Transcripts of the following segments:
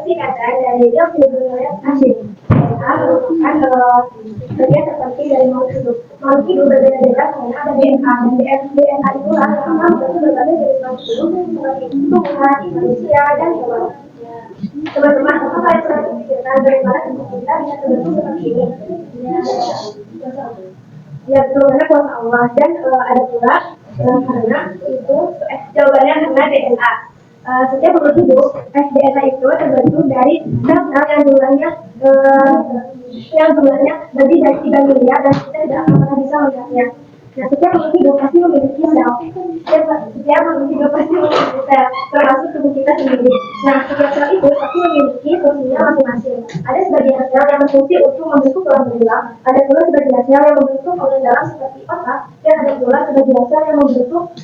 singkatan dari yang hubungannya asing. DNA merupakan bagian terpenting dari makhluk hidup. Makhluk hidup berbeda-beda karena ada DNA dan DNA itulah yang akan membentuk berbagai jenis makhluk hidup seperti tumbuhan, manusia, dan hewan. Teman-teman, apa kalian pernah memikirkan bagaimana tubuh kita bisa terbentuk seperti ini? Ya, jawabannya kuasa Allah dan ada pula karena itu jawabannya karena DNA. Setiap makhluk hidup, DNA itu terbentuk dari sel yang jumlahnya lebih dari 3 miliar dan kita tidak akan pernah bisa melihatnya. Nah, setiap makhluk hidup pasti memiliki sel. Setiap makhluk hidup pasti memiliki sel, termasuk tubuh kita sendiri. Nah, setiap sel itu pasti memiliki fungsinya masing-masing. Ada sebagian sel yang berfungsi untuk membentuk tulang belulang, ada pula sebagian sel yang membentuk organ dalam seperti otak, dan ada pula sebagian sel yang membentuk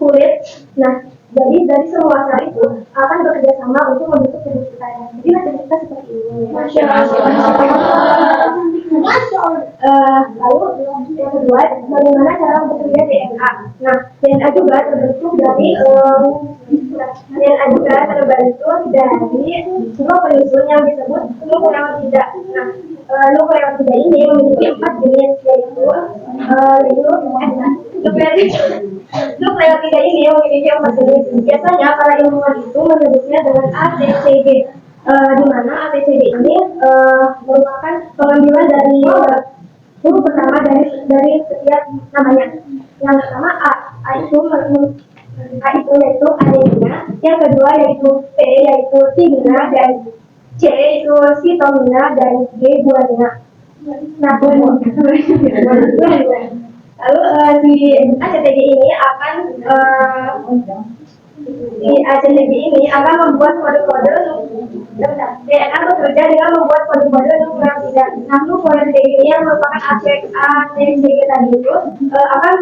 kulit. Nah, jadi dari semua sel itu akan bekerja sama untuk membentuk tubuh kita. Jadi tubuh kita seperti ini. Masya Allah. Lalu yang kedua, bagaimana cara bekerja DNA? Nah, DNA juga terbentuk dari sebuah penyusun yang disebut nukleotida. Nah, nukleotida ini memiliki 4 jenis, yaitu nukleotida ini memiliki 4 jenis. Biasanya para ilmuwan itu menyebutnya dengan ATCG, di mana ATCG ini merupakan pengambilan dari huruf pertama dari setiap namanya. Yang pertama A itu yaitu adenina, yang kedua yaitu T yaitu timina, dan C itu sitomina, dan G guanina. Nah, lalu di ACTG ini membuat kode-kode DNA bekerja dengan membuat kode-kode nukleotida. Nah, nukleotida ini yang merupakan ACTG tadi itu akan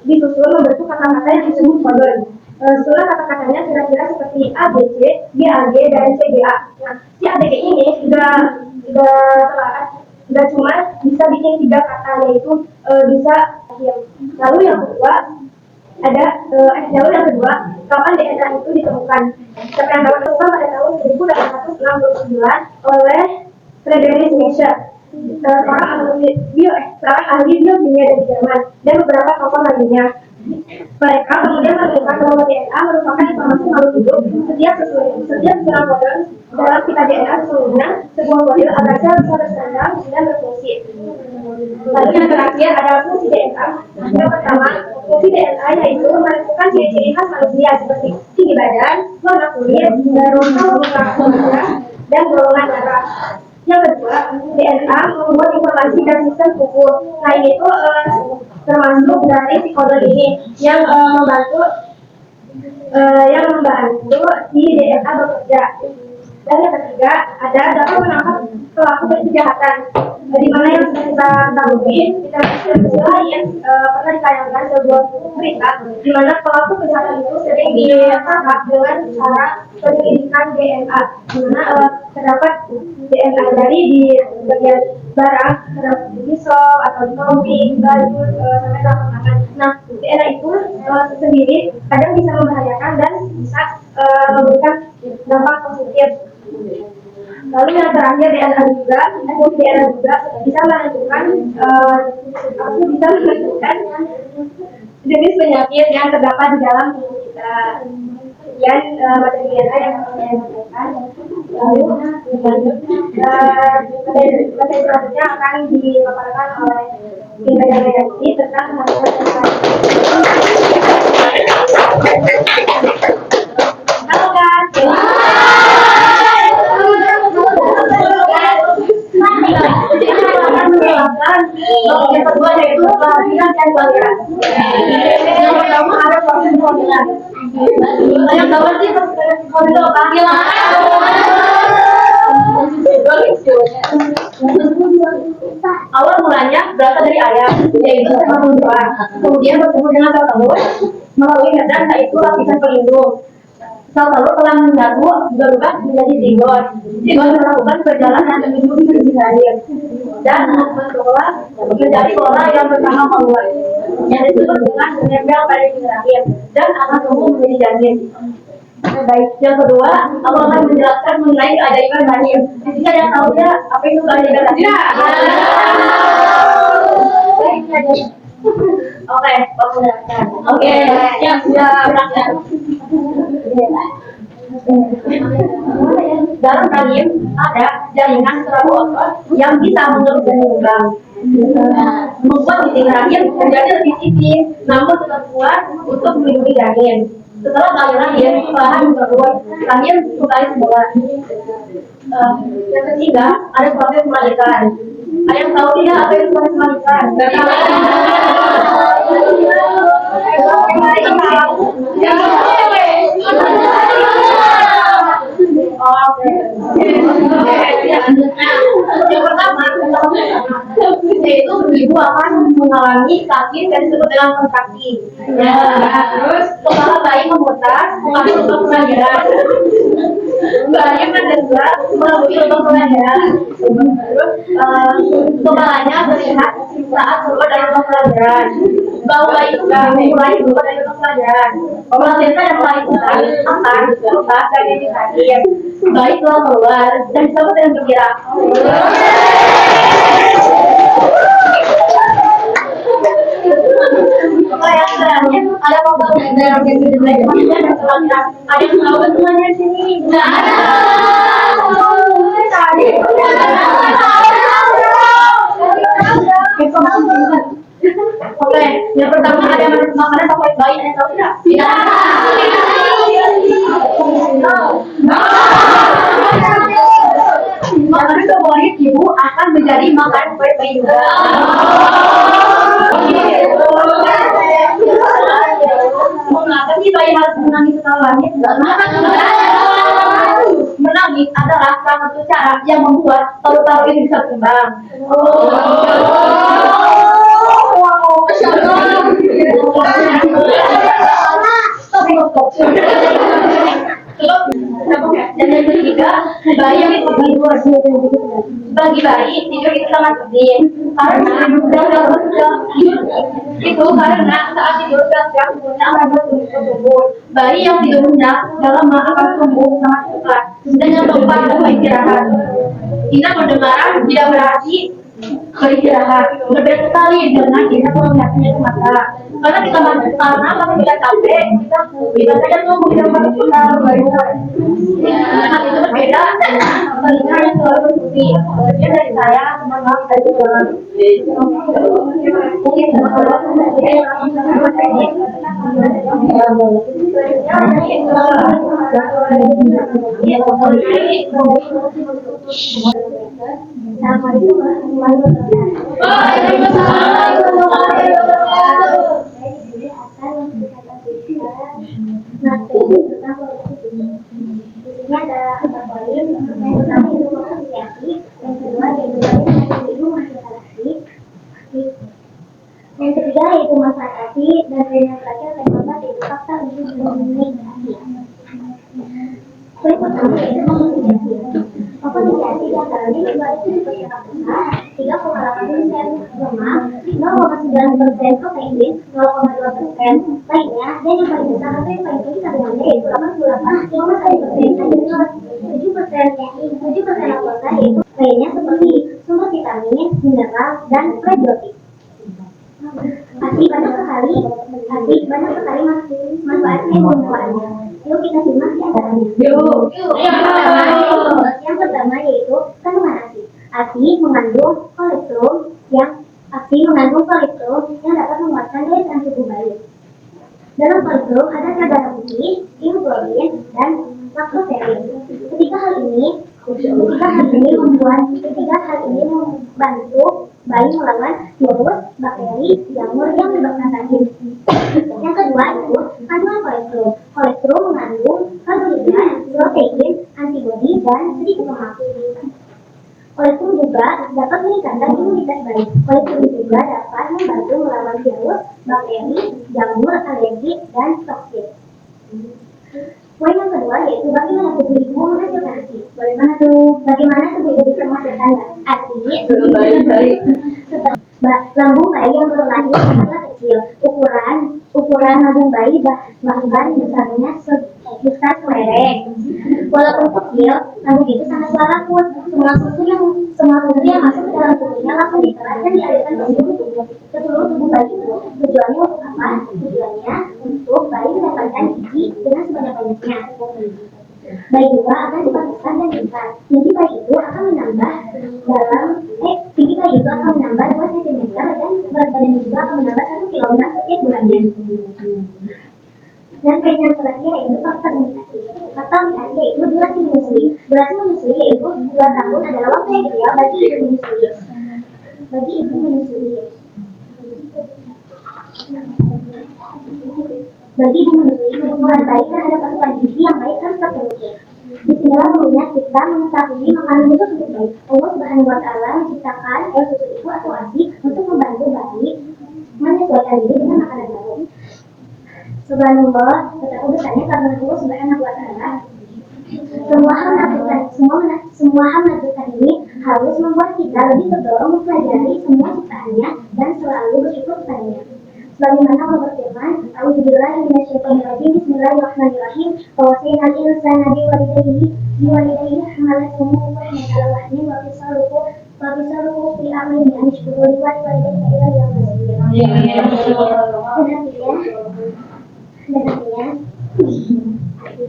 disusun membentuk kata-kata yang disebut kode. Susunan kata-katanya kira-kira seperti A, B, C, G, A, G, dan C, G, A. Nah, si ATG ini sudah cuma bisa bikin 3 kata, yaitu bisa diam. Lalu yang kedua, kapan DNA itu ditemukan? Terkadang ditemukan pada tahun 1869 oleh Friedrich Nietzsche, seorang ahli biokimia dari Jerman, dan beberapa tokoh lainnya. Mereka kemudian menemukan bahwa DNA merupakan informasi makhluk hidup. Setiap susunan kode dalam pita DNA sesungguhnya sebuah kode agar sel bisa bersandar dan berfungsi. Lalu yang terakhir adalah fungsi DNA. Yang pertama, fungsi DNA yaitu menentukan ciri-ciri khas manusia seperti tinggi badan, warna kulit, muka wajah, dan golongan darah. Yang kedua, DNA membuat informasi dan sistem kuku. Nah, ini tuh termasuk dari si kode ini yang membantu si DNA bekerja. Dan yang ketiga, dapat menangkap pelaku kejahatan. Di mana yang sudah kita ketahui, kita lain pernah ditayangkan sebuah berita di mana pelaku kejahatan itu sering ditangkap dengan cara penyelidikan DNA, di mana terdapat DNA dari di bagian barang, terdapat di pisau atau di topi, baju, sampai telapak tangan. Nah, DNA itu sendiri kadang bisa membahayakan dan bisa memberikan dampak positif. Lalu yang terakhir, DNA juga bisa menentukan jenis penyakit yang terdapat di dalam tubuh kita. Sekian materi DNA yang saya sampaikan. Lalu materi selanjutnya akan dipaparkan oleh Indra Yayati tentang halo guys. Yang kedua yaitu kehadiran dan kualitas. Yang pertama ada proses pemilihan. Yang kedua sih proses pemilihan. Awal mulanya berasal dari ayam, yaitu spermatozoa. Kemudian bertemu dengan sel telur melalui membrana, yaitu lapisan pelindung. Sel telur telah menyatu berubah menjadi zigot. Zigot melakukan perjalanan menuju ke akhir dan mengelola menjadi pola yang pertama keluar, yang disebut dengan menempel pada akhir, dan akan tumbuh menjadi janin. Baik, yang kedua, aku akan menjelaskan mengenai keajaiban rahim. Di sini ada yang tahu ya apa itu keajaiban rahim? Baik, oke, aku jelaskan. Oke, siap, siap. Dalam rahim ada jaringan serabut otot yang bisa mengeruk dan mengembang. Membuat titik rahim menjadi lebih tipis, namun tetap kuat untuk melindungi janin. Setelah kali rahim, perlahan memperkuat rahim kembali semula. Yang ketiga, ada proses melahirkan. Ada yang tahu tidak apa itu proses melahirkan? Yang pertama, yaitu ibu akan mengalami sakit yang disebut dengan kontraksi. Terus kepala bayi memutar, masuk untuk kelahiran. Bayi mendengar melalui untuk kelahiran. Terus kepalanya terlihat saat keluar dari untuk kelahiran. Bau bayi juga mulai keluar dari untuk kelahiran. Placenta yang mulai keluar akan berubah dari sakit. Bayi telah keluar dan disebut dengan gembira. Yang terakhir ada pembangunan dalam ada yang tahu semuanya di sini? Nggak ada. Oke, yang pertama ada makanan favorit bayi, ada yang tahu tidak? Tidak. Makanan favorit ibu akan menjadi makanan favorit bayi juga. Mengapa sih bayi harus menangis setelah lahir? Menangis adalah salah satu cara yang membuat paru-paru ini bisa berkembang. Dan yang ketiga, bayi yang bagi bayi tidur itu sangat penting karena saat tidur gas akan tumbuh. Bayi yang tidur nyenyak dalam akan tumbuh sangat cepat dan yang keempat adalah istirahat. Kita pendengaran tidak berarti beristirahat. Berbeda sekali dengan kita melihatnya ke mata. Karena kita kalau kita capek, kita saja tuh kita baru hal itu berbeda. Telinga yang selalu berfungsi. Sekian dari saya, maaf dari ini ada empat poin. Yang pertama itu asosiasi, yang kedua yaitu itu masyarakat, yang ketiga yaitu masyarakat, dan yang terakhir yang keempat yaitu fakta untuk komunikasi. Poin pertama yaitu asosiasi. Asosiasi diantaranya dua itu diperkirakan 3,8% lemak, 0,9% protein, 0,2% lainnya, dan yang paling besar atau yang paling tinggi kandungannya yaitu 88,1%, 7% laktosa yaitu lainnya seperti sumber vitamin, mineral, dan probiotik. Banyak sekali manfaatnya penggunaannya. Yuk kita simak di antaranya. Yang pertama yaitu kandungan ASI. ASI mengandung kolesterol yang dapat menguatkan daya tahan tubuh bayi. Dalam kolesterol ada zat darah putih, hemoglobin, dan laktoserin. Ketiga hal ini membantu bayi melawan virus, bakteri, jamur yang menyebabkan sakit. Yang kedua itu kandungan kolesterol. Kolesterol mengandung karbohidrat, protein, antibodi, dan sedikit lemak. Kolesterol juga dapat meningkatkan imunitas bayi. Kolesterol juga dapat membantu melawan virus, bakteri, jamur, alergi, dan toksin. Poin yang kedua yaitu bagaimana tubuh ibu menghasilkan ASI. Bagaimana tubuh ibu bisa menghasilkan ASI? Lambung bayi yang baru lahir sangat kecil. Ukuran lambung bayi bahkan besarnya bukan kelereng. Walaupun kecil, namun itu sangat walaupun semua susu yang masuk ke dalam tubuhnya langsung diserap dan dialirkan ke seluruh tubuh bayi itu. Tujuannya untuk apa? Tujuannya untuk bayi mendapatkan gizi dengan sebanyak-banyaknya. Bayi juga akan cepat besar dan besar. Tinggi bayi itu akan menambah tinggi bayi itu akan menambah 2 cm dan berat badannya juga akan menambah 1 kg setiap bulannya. Dan yang terakhir yaitu faktor imunisasi. Faktor imunisasi yaitu durasi menyusui. Durasi menyusui yaitu 2 tahun adalah waktu yang ideal bagi ibu menyusui. Bagi ibu menyusui, kebutuhan bayi terhadap asupan gizi yang baik harus terpenuhi. Disinilah perlunya kita mengetahui makanan itu untuk baik. Allah Subhanahu wa Ta'ala menciptakan susu itu atau ASI untuk membantu bayi menyesuaikan diri dengan makanan baru. Subhanallah, betapa besarnya karena Allah Subhanahu wa Ta'ala. Semua hal menakjubkan ini harus membuat kita lebih terdorong mempelajari semua ciptaannya dan selalu bersyukur kepadanya. Sebagaimana Allah berfirman, A'udzubillahi minasyaitonirrajim, Bismillahirrahmanirrahim. Wawasainal insana biwalidayhi hamalathu ummuhu wahnan 'ala wahnin wa fisaluhu fi amaini an ishkuru li walidayka ilayya al-masir.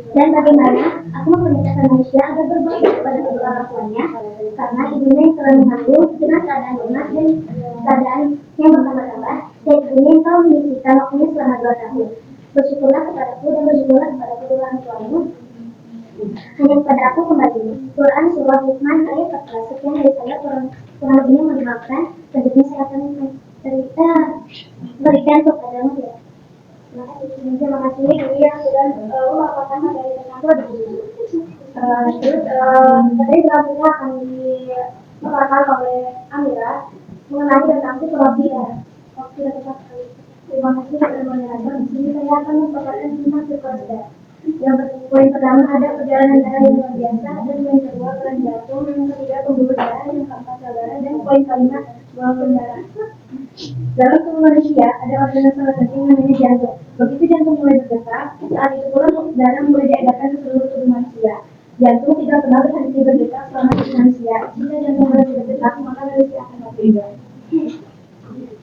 Dan bagaimana aku memerintahkan manusia agar berbakti kepada kedua orang tuanya, karena ibunya yang telah mengandung dengan keadaan lemah dan keadaan yang bertambah-tambah, dan ibunya yang telah menyisihkan waktunya selama 2 tahun. Bersyukurlah kepadaku dan bersyukurlah kepada kedua orang tuamu. Hanya kepada aku kembali. Quran Surah Luqman ayat 14. Sekian dari saya, kurang lebihnya mohon dimaafkan. Selanjutnya saya akan berikan kepadamu ya. Terima kasih yang sudah melaporkan dari teman-teman. Terus tadi selanjutnya akan dipaparkan oleh Amira mengenai tentang psikologi ya. Tidak tepat sekali. Terima kasih sudah mendengarkan. Di sini saya akan memaparkan tentang psikologi. Yang poin pertama ada perjalanan darah yang luar biasa, dan poin kedua peran jantung, yang ketiga pembuluh darah, yang keempat sel darah, dan poin kelima golongan darah. Dalam tubuh manusia ada organ yang sangat penting namanya jantung. Begitu jantung mulai berdetak, saat itu pula darah mulai diedarkan ke seluruh tubuh manusia. Jantung tidak pernah berhenti berdetak selama hidup manusia. Jika jantung berhenti berdetak, maka manusia akan mati.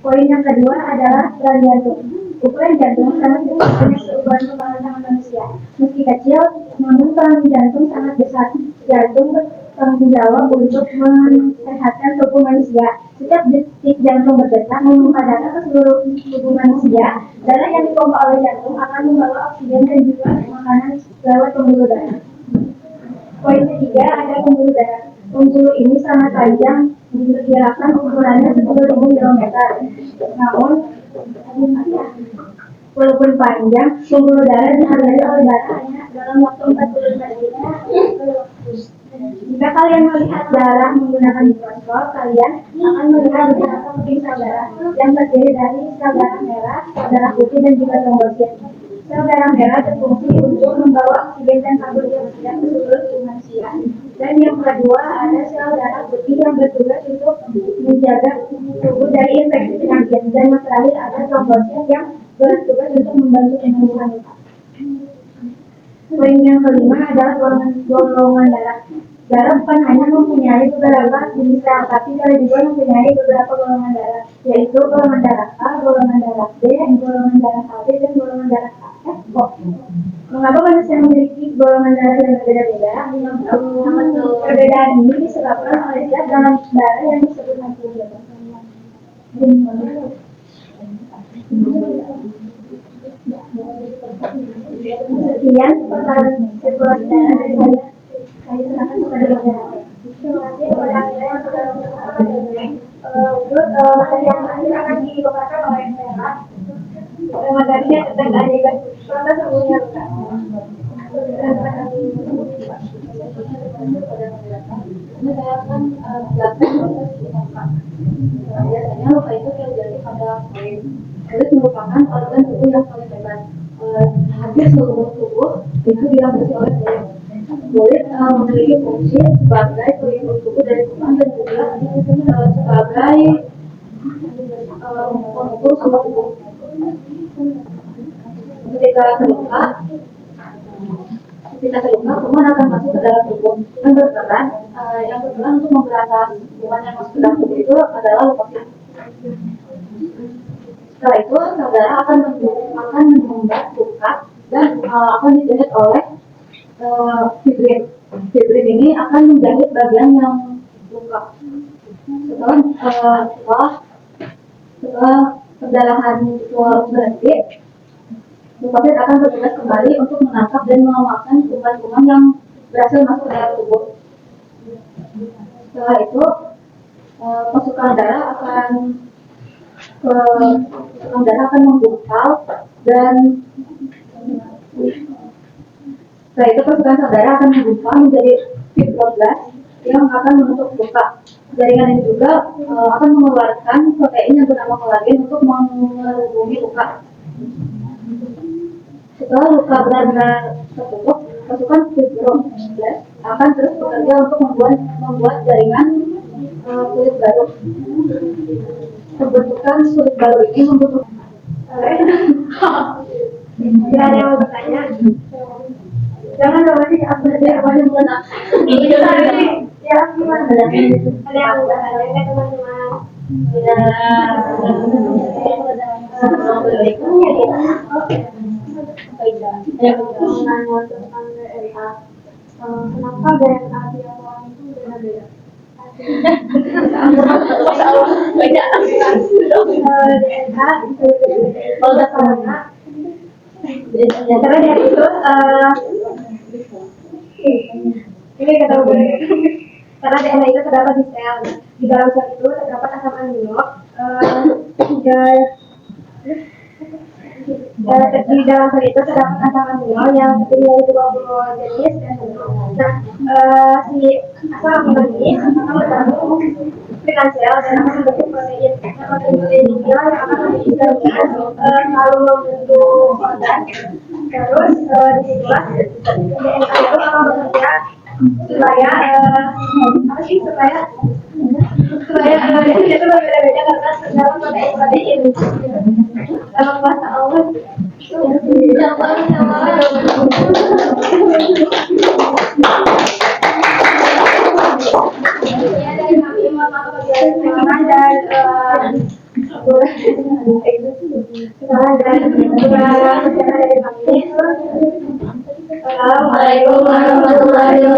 Poin yang kedua adalah peran jantung. Ukuran jantung sangat besar dengan seukuran kepala tangan manusia. Meski kecil, namun peran jantung sangat besar. Jantung bertanggung jawab untuk mensehatkan tubuh manusia. Setiap detik jantung berdetak memompa darah ke seluruh tubuh manusia. Darah yang dipompa oleh jantung akan membawa oksigen dan juga makanan lewat pembuluh darah. Poin ketiga ada pembuluh darah. Pembuluh ini sangat panjang, diperkirakan ukurannya 10.000 km. Namun, walaupun panjang, pembuluh darah dihargai oleh darah hanya dalam waktu 45 detik. Jika kalian melihat darah menggunakan mikroskop, kalian akan melihat beberapa puting sel darah yang terdiri dari sel darah merah, darah putih, dan juga trombosit. Sel darah merah berfungsi untuk membawa oksigen dan karbon dioksida ke seluruh tubuh manusia. Dan yang kedua ada sel darah putih yang bertugas untuk menjaga tubuh dari infeksi penyakit. Dan yang terakhir ada trombosit yang bertugas untuk membantu penyembuhan luka. Poin yang kelima adalah golongan darah. Darah bukan hanya mempunyai beberapa jenis sel, tapi darah juga mempunyai beberapa golongan darah, yaitu golongan darah A, golongan darah B, golongan darah AB, dan golongan darah O. Mengapa manusia memiliki golongan darah yang berbeda-beda? Perbedaan ini disebabkan oleh zat dalam darah yang disebut natrium. Sekian persoalan sirkulasi darah dari saya. Saya serahkan kepada Bapak. Terima kasih kepada Anda yang sudah untuk materi yang terakhir akan dibacakan oleh saya. Materinya tentang keajaiban proses sembuhnya luka. Ini saya akan jelaskan proses luka. Biasanya luka itu terjadi pada kulit. Kulit merupakan organ tubuh yang paling bebas. Hampir seluruh tubuh itu dilapisi oleh kulit. Kulit memiliki fungsi sebagai pelindung tubuh dari kuman dan juga sebagai pengukur suhu tubuh. Ketika terluka, Ketika terluka, kuman akan masuk ke dalam tubuh yang berperan untuk memberantas kuman yang masuk ke dalam tubuh itu adalah leukopsit. Setelah itu, saudara akan membuat luka dan akan dijahit oleh fibrin. Fibrin ini akan menjahit bagian yang luka. Setelah perdarahan itu berhenti, leukopsit akan bertugas kembali untuk menangkap dan mengamankan kuman-kuman yang berhasil masuk ke dalam tubuh. Setelah itu, pasukan darah akan menggumpal dan setelah itu pasukan darah akan menggumpal menjadi fibroblast yang akan menutup luka. Jaringan ini juga akan mengeluarkan protein yang bernama kolagen untuk menghubungi luka. Setelah luka benar-benar tertutup, pasukan fibroblast akan terus bekerja untuk membuat jaringan kulit baru. Pembentukan kulit baru ini membutuhkan Tidak ada yang mau bertanya. Jangan berarti aku ya gimana? Ya gimana? Ada yang mau bertanya teman-teman? Kenapa gaya hati orang itu berbeda-beda? Banyak. Karena dari itu ini kata gue karena DNA itu terdapat di sel. Di dalam sel itu terdapat asam amino di dalam sel itu terdapat asam amino yang terdiri dari 20 jenis dan si asam amino ini akan bergabung dengan sel dan akan membentuk protein. Protein ini yang akan menjadi jaringan lalu membentuk organ. Terus disitulah DNA itu akan bekerja supaya itu berbeda-beda karena dalam protein dalam bahasa Allah Assalamualaikum warahmatullahi wabarakatuh.